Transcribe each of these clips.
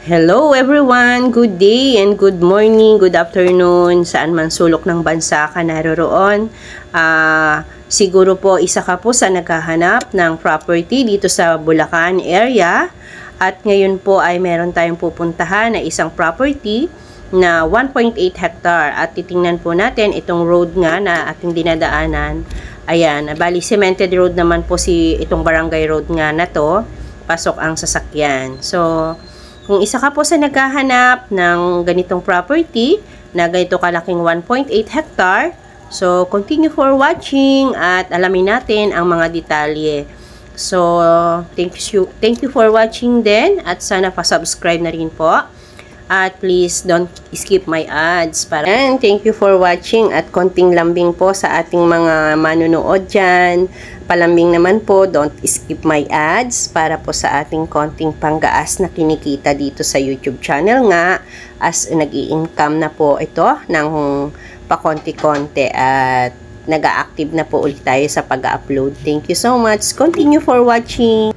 Hello everyone! Good day and good morning, good afternoon, saan man sulok ng bansa ka naroroon. Siguro po isa ka po sa naghahanap ng property dito sa Bulacan area. At ngayon po ay meron tayong pupuntahan na isang property na 1.8 hectare. At titingnan po natin itong road nga na ating dinadaanan. Ayan, bali cemented road naman po itong barangay road nga na to. Pasok ang sasakyan. So, kung isa ka po sa naghahanap ng ganitong property na ganito kalaking 1.8 hectare, so continue for watching at alamin natin ang mga detalye. So, thank you for watching din at sana pa-subscribe na rin po. At please don't skip my ads. And thank you for watching at konting lambing po sa ating mga manunood dyan. Palambing naman po, don't skip my ads para po sa ating konting panggaas na kinikita dito sa YouTube channel nga as nag-i-income na po ito ng pakonti-konti at nag-a-active na po ulit tayo sa pag-upload. Thank you so much. Continue for watching.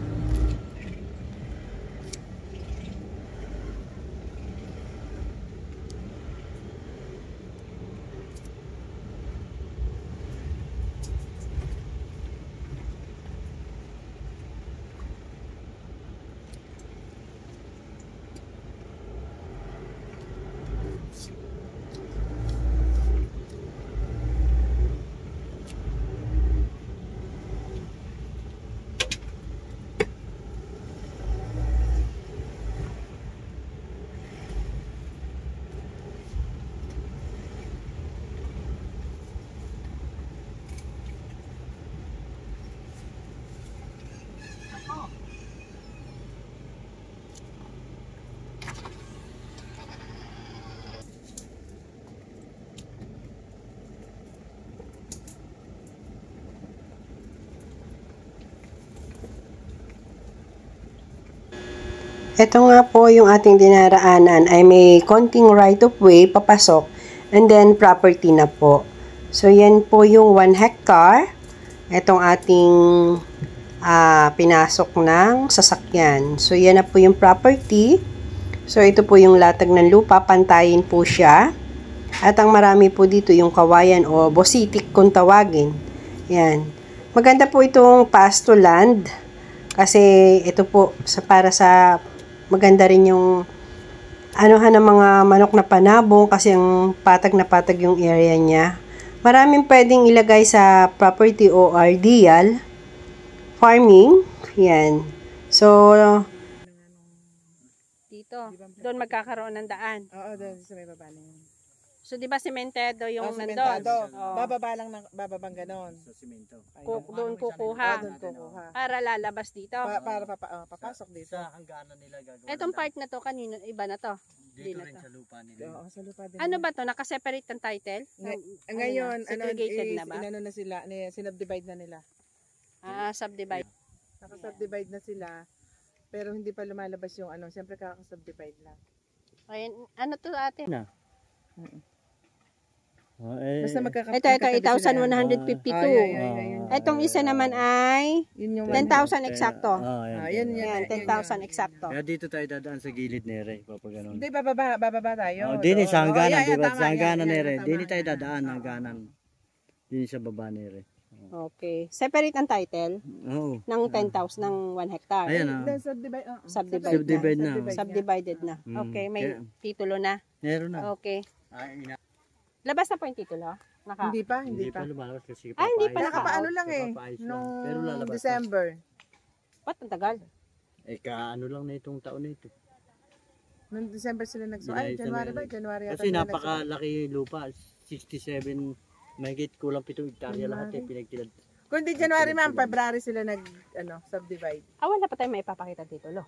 Ito nga po yung ating dinaraanan ay may konting right of way papasok and then property na po. So yan po yung 1 hectare. Itong ating pinasok ng sasakyan. So yan na po yung property. So ito po yung latag ng lupa, pantayin po siya. At ang marami po dito yung kawayan o bositik kung tawagin. Yan. Maganda po itong pasto land kasi ito po para sa maganda rin yung anuhan ng mga manok na panabong kasi ang patag na patag yung area niya. Maraming pwedeng ilagay sa property o RDL farming. Yan. So, dito, doon magkakaroon ng daan. Oo, doon sa may baba na yun. So, di ba sementado yung nandun? Bababang ganon. Sa simento. Doon kukuha. Doon kukuha. Para lalabas dito. Para papasok dito. Sa hangganan nila gagawin. Etong part na to, kanino, iba na to? Dito na rin to. sa lupa nila. Oo, sa lupa din. Ano ba to? Nakaseparate ng title? Ngayon, segregated na ba? Inano na sila, sinubdivide na nila. Subdivide. Nakasubdivide na sila. Pero hindi pa lumalabas yung siyempre kakasubdivide lang. Ayun, ano to ate? Basta Ito, 8,152. Itong isa naman ay 10,000 eksakto. Yan, 10,000 eksakto. Kaya dito tayo dadaan sa gilid nere. Ganun. Hindi, bababa tayo. Dini sa hangganan, diba? Sa hangganan nere. Dini tayo dadaan hangganan. Dini sa baba nere. Okay. Separate ang title ng 10,000 ng 1 hectare. Ayan. Subdivided na. Okay, may titulo na. Meron na. Okay. Labas na po yung titulo? Hindi pa. Lumalabas kasi hindi pa nakapaano lang Pero lalabas nung December. Ba't ang tagal? Kaano lang na itong taon na ito. Nung December sila January ba? January yata. Kasi napakalaki lupa. 67, mahigit kulang 7 hektarya lahat pinagtilad. Kung di January ma'am, February sila subdivide. Wala pa tayong maipapakita titulo.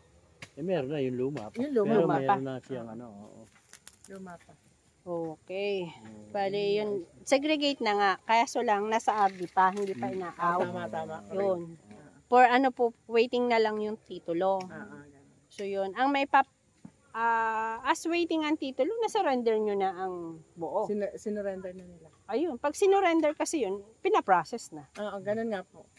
Meron na yung luma pa. Yung luma Pero pa. meron na siyang Luma pa. Okay. Bali yun, segregate na nga. Kaya lang, nasa RD pa, hindi pa ina-out. Tama. Yun. For waiting na lang yung titulo. So yun, ang may as waiting ang titulo, na-surrender nyo na ang buo. Sinurrender na nila. Ayun, pag sinurrender kasi yun, pinaprocess na. Ganun nga po.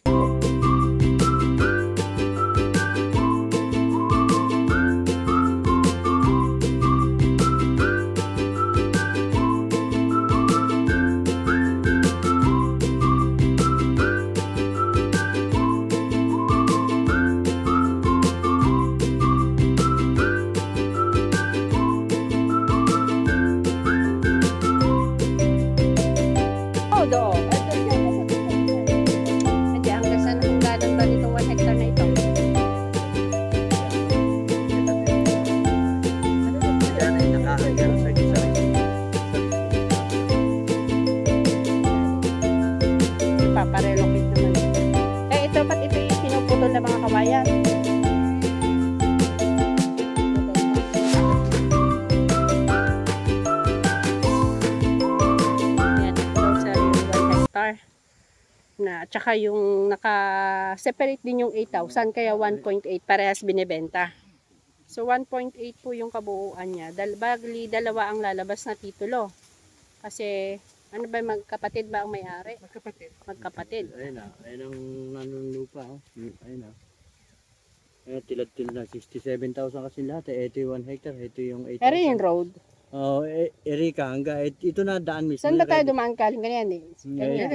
yan. Yan, sa yung 1 hectare. Na, tsaka yung naka-separate din yung 8,000 kaya 1.8 parehas binibenta. So 1.8 po yung kabuuan niya. Bagli dalawa ang lalabas na titulo. Kasi ano ba magkapatid ba ang may-ari? Magkapatid. Ayun na, ayun ang nanong lupa. Oh. Ayun na. Ayun, tilad-tilad na 67,000 kasi lahat. Ito yung 1 hectare, ito yung 8,000. Pero yung road. Oh, Erika, ito na daan mismo. Saan ba tayo dumaan kaling ganyan eh? Ganyan.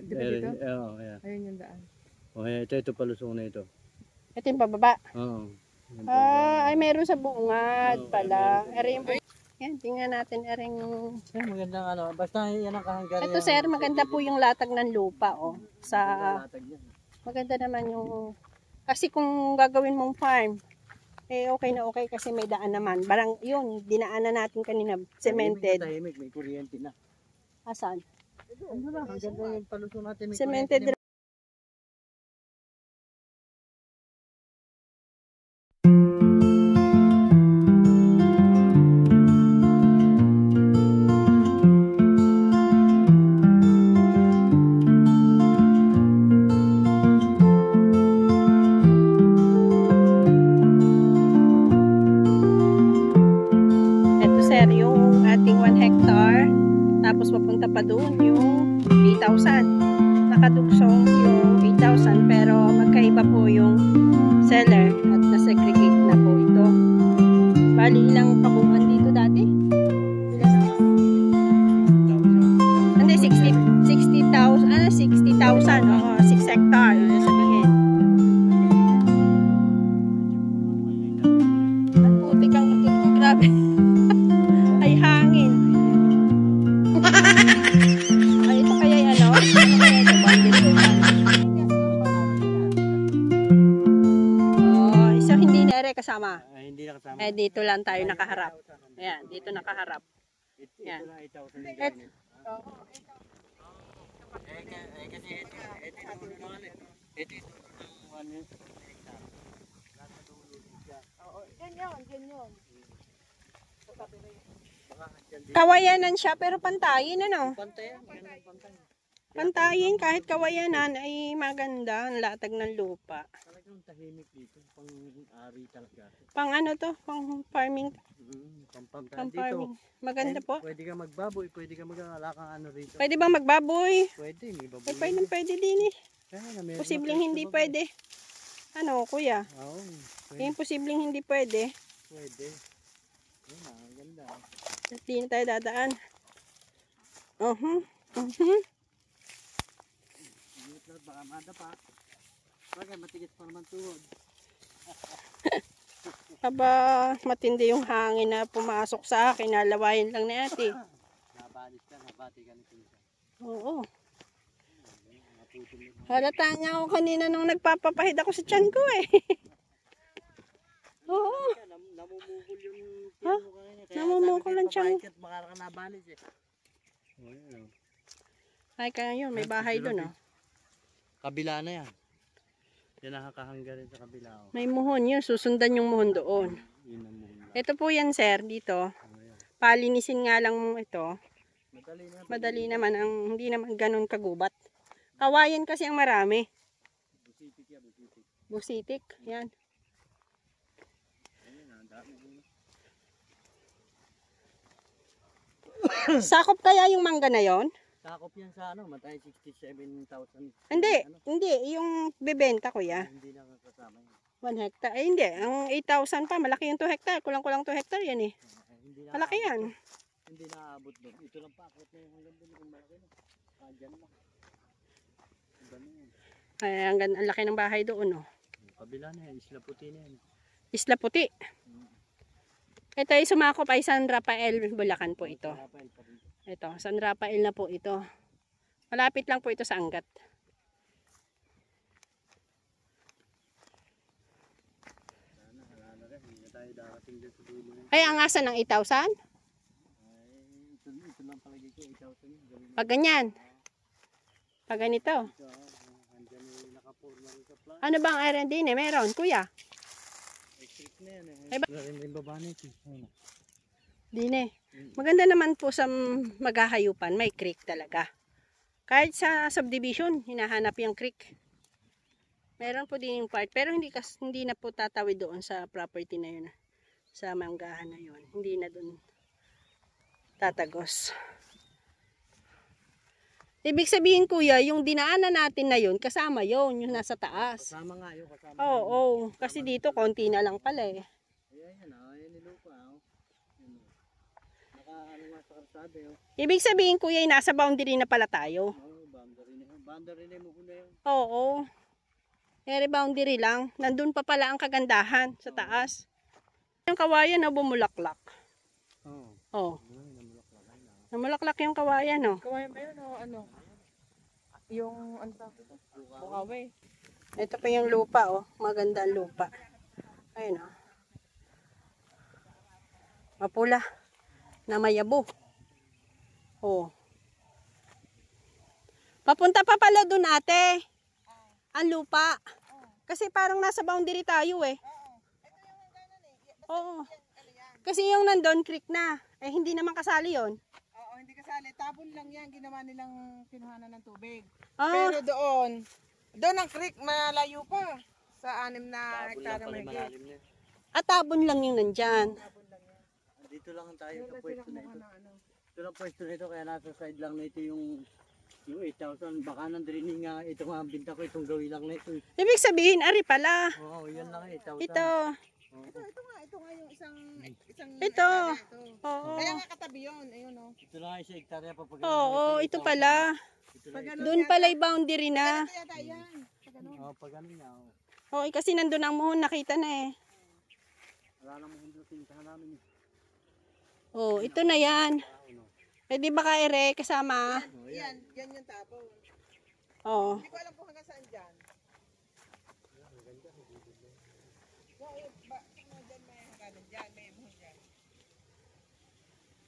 Di ba dito? Oo, yeah. Ayun yung daan. Oh, ito palusong na ito. Ito yung pababa. Oo. Ay meron sa bungad pala. Ere yung yan, tingnan natin ereng. Sir, magandang ano, basta yan ang kahanggan. Ito sir, maganda po yung latag ng lupa oh. Sa latag yan. maganda naman yung kasi kung gagawin mong farm eh okay na okay kasi may daan naman. Barang yun, dinaanan natin kanina, cemented. Tahimik, may kuryente na. Asan? Ano lang, ang ganda yung palusong natin. May Cemented. Yung ating 1 hectare tapos papunta pa doon yung 8,000 nakadugsong yung 8,000 pero magkaiba po yung seller at nasegregate na po ito. Bali ilang kabuuan dito dati? Hindi 60,000 60,000 oo 6 hectare yung sabihin. Ang putik ang ito grabe. Ay hangin. Ay ito kaya ano? Oh, so hindi na ere kasama. Ay, hindi na kasama. Eh dito lang tayo nakaharap. Ayan, dito nakaharap. Yan. Ito na 8,000 din. Et, Ito ganyan. Kawayanan siya pero pantayin ano? Pantay. Pantayin kahit kawayanan ay maganda ang latag ng lupa. Talagang tahimik dito, pang-ari talaga. Pang ano to? Pang farming. Pang Pang farming. Maganda po. Pwede ka magbaboy, pwede ka mag-alakang ano rito. Pwede bang magbaboy? Pwede, may baboy. Ay, pwede din eh. Posibleng hindi pwede. Ano, kuya? Oo, Yung posibleng hindi pwede. pwede. Yun na, ang ganda. Hindi na tayo dadaan. Baka madapa. Bagay, matigas pa naman tuhod. Aba, matindi yung hangin na pumasok sa akin. Nalawayan lang ni ate. Nabalis ka, nabati ka ni Pinsa. Oo. Halata niya ako kanina nung nagpapapahid ako sa tiyan ko eh. Oo. Namumukol yung Ha? tiyan mo kanina. Namumukol ang tiyan mo. Kaya baka ka nabalis eh. Ay, kaya yun. May bahay doon oh. Kabila na yan. Yan nakakahangga rin sa kabila. Oh. May muhon yun. Susundan yung muhon doon. Yun ang muna. Ito po yan sir, dito. Palinisin nga lang ito. Madali na. Madali naman. Hindi naman ganun kagubat. Kawayan kasi ang marami. Busitik yan, busitik. Busitik. Yan. Ayun, ang dami. Sakop kaya yung mangga na yon? Sakop yan sa ano, matay 67,000. Hindi. Ano? Hindi. Yung bibenta ko ya. Hindi na kasama yan. 1 hectare. Ay hindi. Ang 8,000 pa. Malaki yung 2 hectare. Kulang-kulang 2 hectare yan eh. Hindi na Malaki yan. Hindi naabot doon. Ito lang pa. Akot na yung hanggang doon. Yung malaki na. Dyan lang. Ay, ang laki ng bahay doon oh. Kabila na yan. Isla Puti na yan. Isla Puti. Ito ay sumakop ay San Rafael, Bulacan po ito. Ito, San Rafael na po ito. Malapit lang po ito sa Angat. Ay, ang asa ng 8,000? Ito lang palagi ko. 8,000. Pag ganyan. Pag ganito. Andyan yung nakaporma rin sa Ano bang iron din eh? Meron, kuya? Electric na yan eh. Ay, Wala rin yung baba nito. Ayun. Din eh. Maganda naman po sa maghahayupan, may creek talaga. Kahit sa subdivision, hinahanap yung creek. Meron po din yung part, pero hindi na po tatawid doon sa property na yun. Sa manggahan na yun. Hindi na doon tatagos. Ibig sabihin kuya, yung dinaanan natin na yun, kasama yun, yung nasa taas. Kasama nga yun. Kasama Oo, kasi dito konti na lang pala eh. Ayan yan oh. Ayan nilupa oh. Ayan, oh. Naka-ano nga sa karsada oh. Ibig sabihin kuya, nasa boundary na pala tayo. Oh, boundary na yun. Boundary na yung muna yun. Oo. Ere boundary lang. Nandun pa pala ang kagandahan sa taas. Yung kawayan na bumulaklak. Oo. Oh. Namulaklak na. Namulaklak yung kawayan, oh. Kawayan ba yun o ano? Yung ano tawag ito? Bukawi. Ito pa yung lupa, oh. Magandang lupa. Ayun, oh. Mapula. Na mayabo. Oh. Papunta pa pala dun, ate. Ang lupa. Kasi parang nasa boundary tayo, eh. Oo. Kasi yung nandun, creek na. Eh, hindi naman kasali yon. Oo, hindi kasali. Tabon lang yan. Ginawa nilang kinuhanan ng tubig. Ah, Pero doon ang creek, malayo pa. Sa 6 na hektare Pala mahigit. malalim na. at tabon lang yung nandyan. Dito lang tayo sa Wala pwesto silang na ito. kumuha ng ano. Ito lang pwesto na ito. Kaya nasa side lang na ito yung 8,000. Baka nandrining nga. Ito nga ang binta ko. Itong gawin lang na ito. Ibig sabihin, ari pala. Oo, yan lang 8,000. Ito. Ito nga yung isang Ito. hektare ito. Oo. Kaya nga katabi yun. Ayun o. Ito lang isa hektarya pa pag Oo, ito pala. Ito lang. Doon pala yung boundary na. Ito yata yan. Sa ganun. Oo, pag ano niya. Oh. Okay, kasi nandun ang muhon, nakita na eh. Wala namang hindi tintahan namin. Oh, ito na yan. Eh, di ba ere kasama? Yan yung tabon. Oo. Hindi ko alam kung hanggang saan dyan. Dyan may hanggang dyan, may muhon dyan.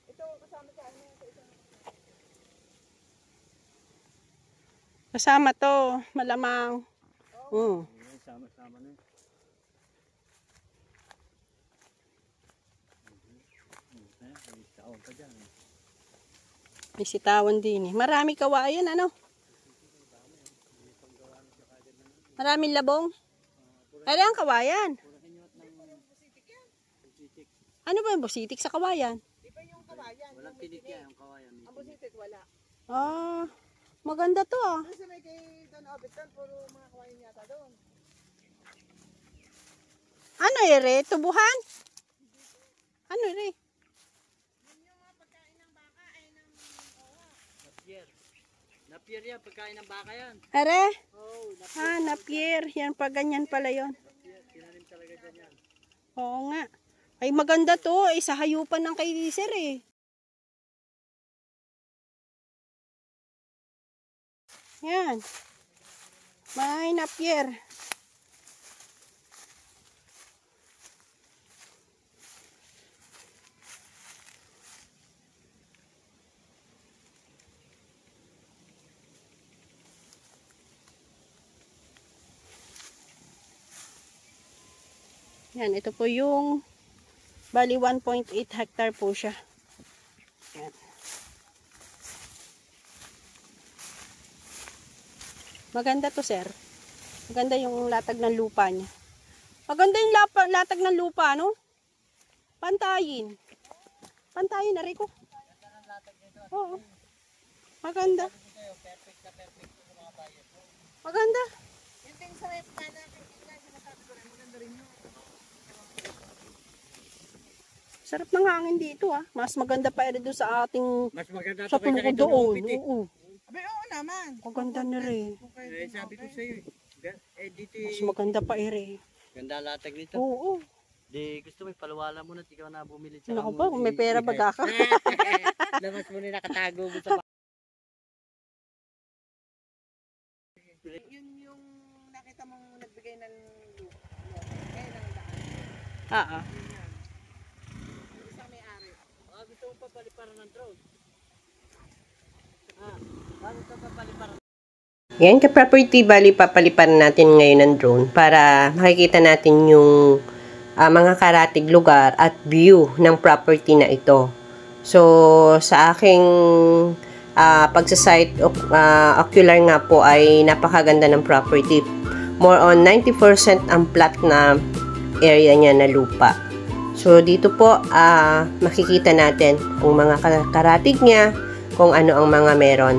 Ito kasama sa ano, sa isang Kasama to, malamang. Sama-sama na. May taon pa dyan. May sitawan din eh. Marami kawayan, ano? Maraming labong. Ano ang kawayan? Ano ba yung busitik sa kawayan? di ba yung kawayan? Walang tinik yan ang kawayan. Ang busitit wala. Ah, maganda to ah. Kasi may kay Don Obitan, puro mga kawayan yata doon. Ano ere? Tubuhan? Ano ere? Yung mga pagkain ng baka ay ng owa. Napier. Napier yan, pagkain ng baka yan. Ere? Oh, Ah, napier. Yan pa, ganyan pala yon. napier. Tinanim talaga dyan yan. Oo nga. Ay maganda to. Eh, sa hayupan ng kay sir eh. Yan. May napier. Yan, ito po yung bali 1.8 hectare po siya. Yan. Maganda to, sir. Maganda yung latag ng lupa niya. Maganda yung latag ng lupa, no? Pantayin. Pantayin na rin ko. Oo. Maganda. Maganda. Yung ting sa may pagkain na sinasabi ko rin, maganda rin yun. Sarap ng hangin dito, ah. Mas maganda pa rin doon sa ating Mas maganda sa tungkod doon. Oo. Abe, oo naman. Maganda na rin. Eh, sabi ko sa'yo eh, dito Mas maganda pa rin. ganda latag nito. Oo. Di gusto mo ipalwala mo na ikaw na bumili sa Naku pa, kung may pera baga ka. Labas mo na nakatago mo sa Yun yung nakita mong nagbigay ng lupa. Ngayon ang daan. Ah, ah. Yun yan. Yung isang may-ari. gusto mo pa paliparan ng drone. Bakit ka pa paliparan? Yan, ka-property, bali papalipan natin ngayon ng drone para makikita natin yung mga karatig lugar at view ng property na ito. So, sa aking pagsasite ocular nga po ay napakaganda ng property. More on 90% ang plat na area niya na lupa. So, dito po makikita natin kung mga karatig niya, kung ano ang mga meron.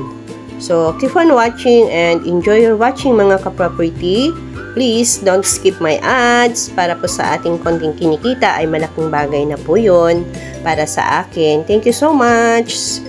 So, keep on watching and enjoy your watching mga ka-property. Please, don't skip my ads. Para po sa ating konting kinikita ay malaking bagay na po yun para sa akin. Thank you so much.